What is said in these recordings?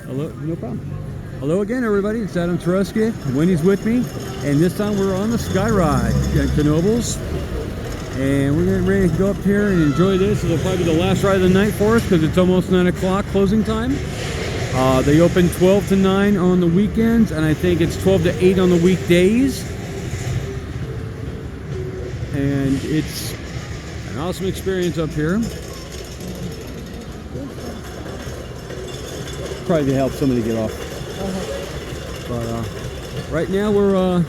Hello, no problem. Hello again, everybody. It's Adam Tereska. Winnie's with me, and this time we're on the Sky Ride at Knoebels. And we're getting ready to go up here and enjoy this. It'll probably be the last ride of the night for us because it's almost 9 o'clock closing time. They open 12 to 9 on the weekends, and I think it's 12 to 8 on the weekdays. And it's an awesome experience up here. Probably to help somebody get off. But right now we're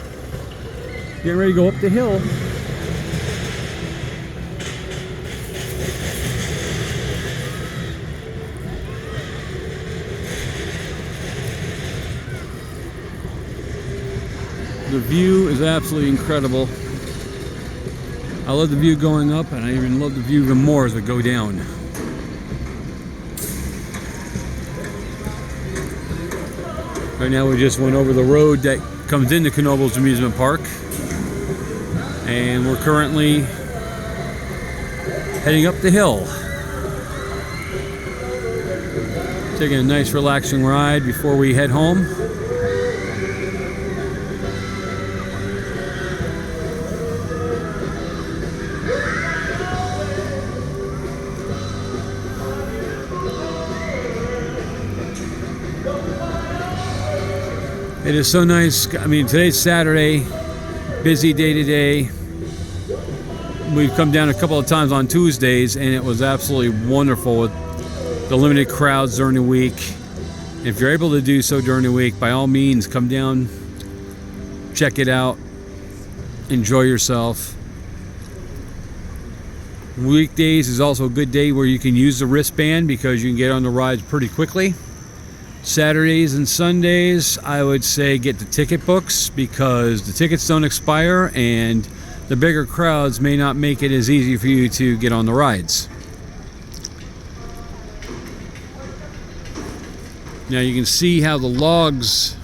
getting ready to go up the hill. The view is absolutely incredible. I love the view going up, and I even love the view even more as we go down. Right now we just went over the road that comes into Knoebels Amusement Park, and we're currently heading up the hill. Taking a nice relaxing ride before we head home. It is so nice. I mean, today's Saturday, busy day today. We've come down a couple of times on Tuesdays, and it was absolutely wonderful with the limited crowds during the week. If you're able to do so during the week, by all means, come down, check it out, enjoy yourself. Weekdays is also a good day where you can use the wristband because you can get on the rides pretty quickly. Saturdays and Sundays, I would say get the ticket books because the tickets don't expire, and the bigger crowds may not make it as easy for you to get on the rides. Now you can see how the logs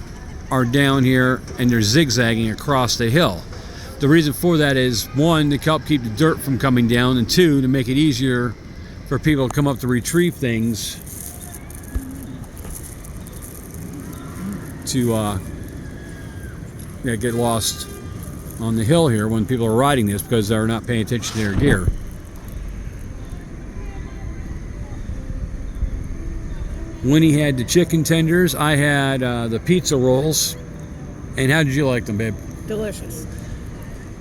are down here and they're zigzagging across the hill. The reason for that is, one, to help keep the dirt from coming down, and two, to make it easier for people to come up to retrieve things to get lost on the hill here when people are riding this because they're not paying attention to their gear. Winnie had the chicken tenders. I had the pizza rolls. And how did you like them, babe? Delicious.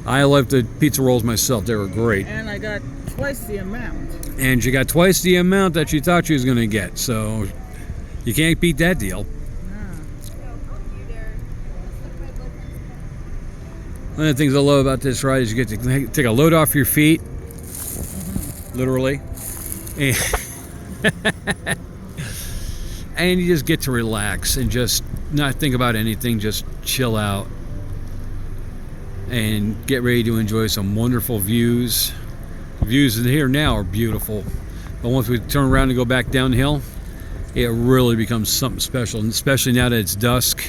I loved the pizza rolls myself. They were great. And I got twice the amount. And she got twice the amount that she thought she was going to get. So you can't beat that deal. One of the things I love about this ride is you get to take a load off your feet, literally, and you just get to relax and just not think about anything, just chill out and get ready to enjoy some wonderful views. The views in here now are beautiful, but once we turn around and go back downhill, it really becomes something special, and especially now that it's dusk,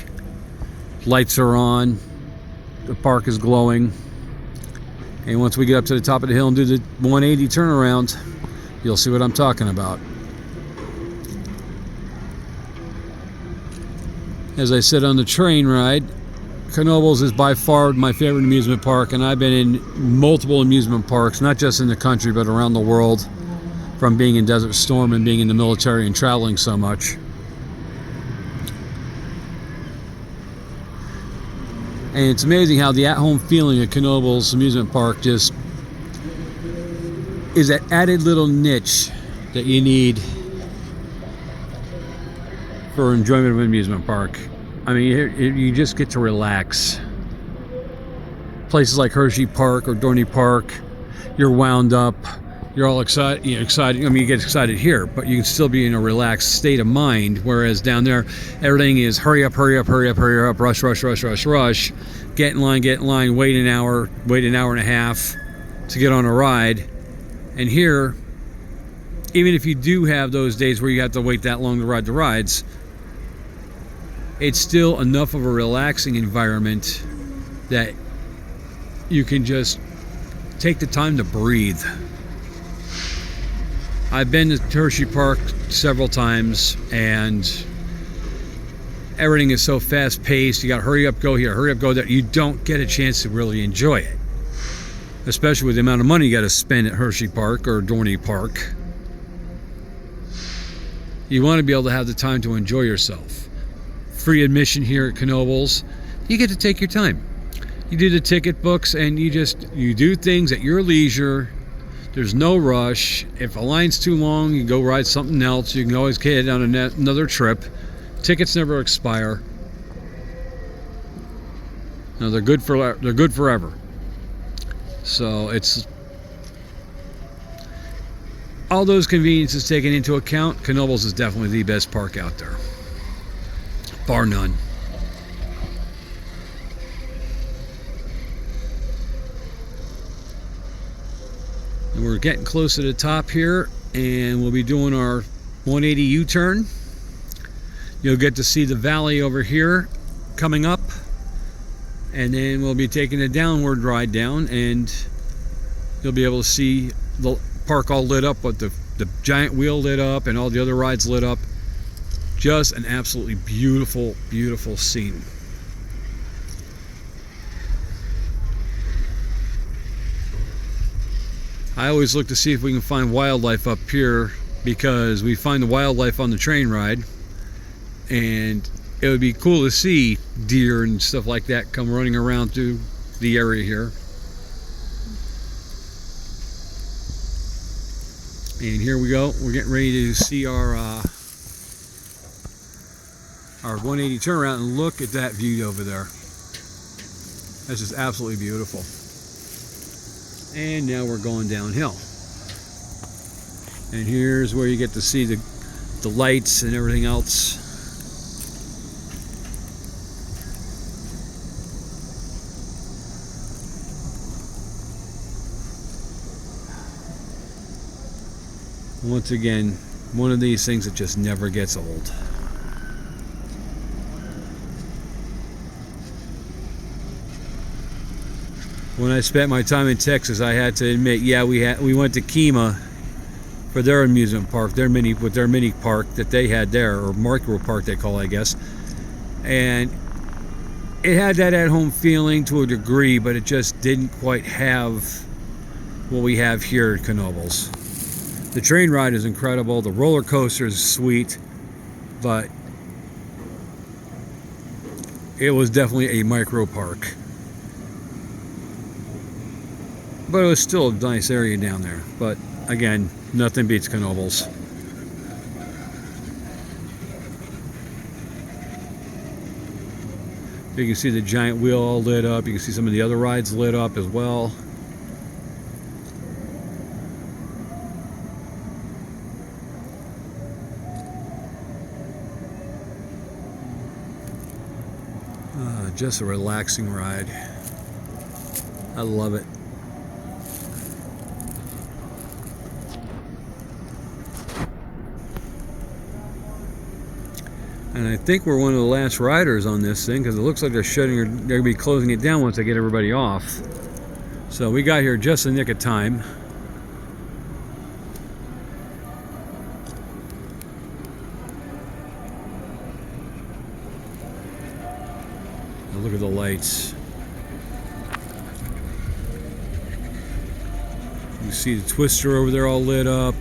lights are on. The park is glowing, and once we get up to the top of the hill and do the 180 turnaround, you'll see what I'm talking about. As I said on the train ride, Knoebels is by far my favorite amusement park, and I've been in multiple amusement parks, not just in the country but around the world, from being in Desert Storm and being in the military and traveling so much. And it's amazing how the at-home feeling of Knoebels Amusement Park just is that added little niche that you need for enjoyment of an amusement park. I mean, you just get to relax. Places like Hershey Park or Dorney Park, you're wound up, you're all excited. I mean, you get excited here, but you can still be in a relaxed state of mind. Whereas down there, everything is hurry up, hurry up, hurry up, hurry up, rush, rush, rush, rush, rush. Get in line, wait an hour and a half to get on a ride. And here, even if you do have those days where you have to wait that long to ride the rides, it's still enough of a relaxing environment that you can just take the time to breathe. I've been to Hershey Park several times, and everything is so fast paced. You got to hurry up, go here, hurry up, go there. You don't get a chance to really enjoy it, especially with the amount of money you got to spend at Hershey Park or Dorney Park. You want to be able to have the time to enjoy yourself. Free admission here at Knoebels. You get to take your time. You do the ticket books and you do things at your leisure. There's no rush. If a line's too long, you go ride something else. You can always get on another trip. Tickets never expire. No, they're good forever. So it's all those conveniences taken into account. Knoebels is definitely the best park out there, bar none. And we're getting close to the top here, and we'll be doing our 180 U-turn. You'll get to see the valley over here coming up, and then we'll be taking a downward ride down, and you'll be able to see the park all lit up with the giant wheel lit up and all the other rides lit up. Just an absolutely beautiful, beautiful scene. I always look to see if we can find wildlife up here, because we find the wildlife on the train ride, and it would be cool to see deer and stuff like that come running around through the area here. And here we go. We're getting ready to see our 180 turnaround, and look at that view over there. That's just absolutely beautiful. And now we're going downhill. And here's where you get to see the lights and everything else. Once again, one of these things that just never gets old. When I spent my time in Texas, I had to admit, yeah, we went to Kima for their amusement park, their mini park that they had there, or micro park they call it, I guess. And it had that at-home feeling to a degree, but it just didn't quite have what we have here at Knoebels. The train ride is incredible, the roller coaster is sweet, but it was definitely a micro park. But it was still a nice area down there. But again, nothing beats Knoebels. You can see the giant wheel all lit up. You can see some of the other rides lit up as well. Just a relaxing ride. I love it. And I think we're one of the last riders on this thing, because it looks like they're going to be closing it down once they get everybody off. So we got here just in the nick of time. Now look at the lights. You see the twister over there all lit up.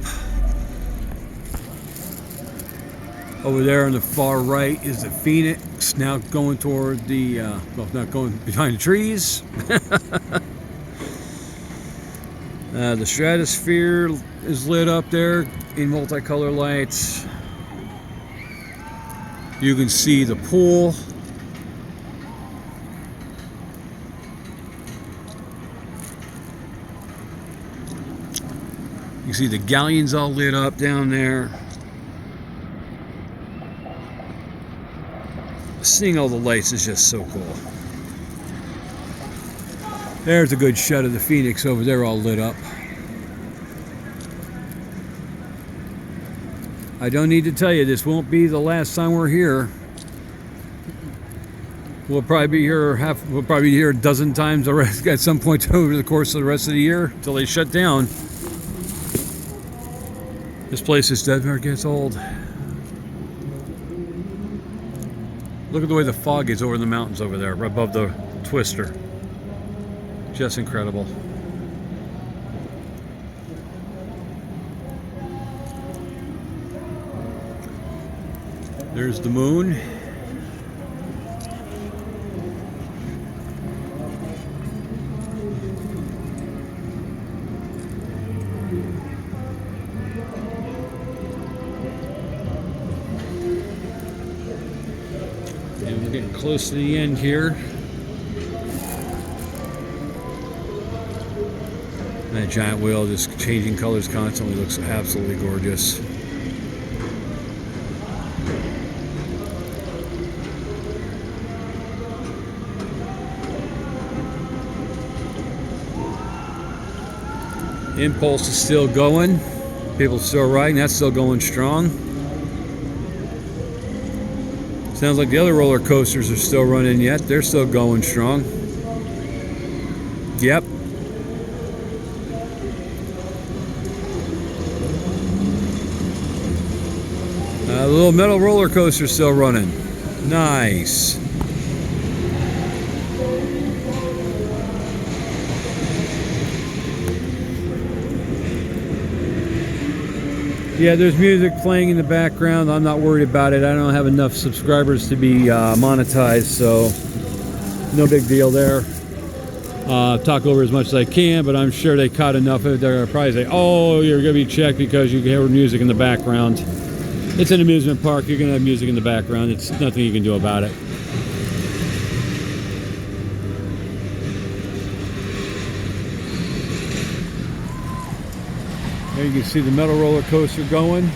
Over there on the far right is the Phoenix, now going toward the, well, not going behind the trees. The Stratosphere is lit up there in multicolor lights. You can see the pool. You see the galleons all lit up down there. Seeing all the lights is just so cool. There's a good shot of the Phoenix over there all lit up. I don't need to tell you, this won't be the last time we're here. We'll probably be here a dozen times at some point over the course of the rest of the year until they shut down. This place just never gets old. Look at the way the fog is over the mountains over there, right above the twister. Just incredible. There's the moon. And we're getting close to the end here. That giant wheel just changing colors constantly looks absolutely gorgeous. Impulse is still going. People still riding. That's still going strong. Sounds like the other roller coasters are still running yet. They're still going strong. Yep. The little metal roller coaster still running. Nice. Yeah, there's music playing in the background. I'm not worried about it. I don't have enough subscribers to be monetized, so no big deal there. Talk over as much as I can, but I'm sure they caught enough of it. They're going to probably say, oh, you're going to be checked because you hear music in the background. It's an amusement park. You're going to have music in the background. It's nothing you can do about it. There you can see the metal roller coaster going.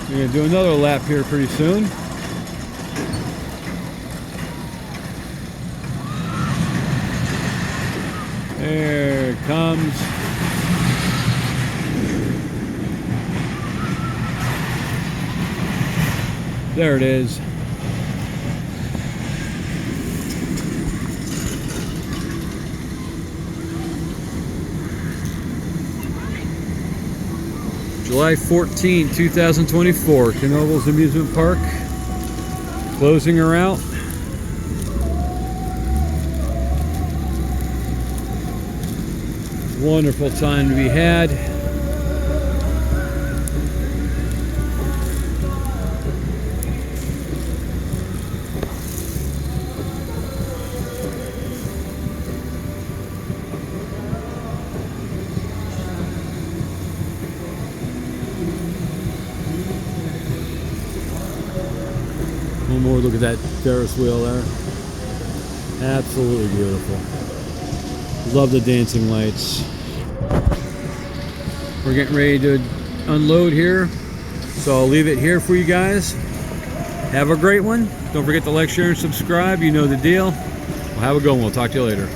We're going to do another lap here pretty soon. There it comes. There it is. July 14, 2024, Knoebels Amusement Park. Closing her out. Wonderful time to be had. One more look at that Ferris wheel there. Absolutely beautiful. Love the dancing lights. We're getting ready to unload here, so I'll leave it here for you guys. Have a great one. Don't forget to like, share, and subscribe. You know the deal. Well, have a good one. We'll talk to you later.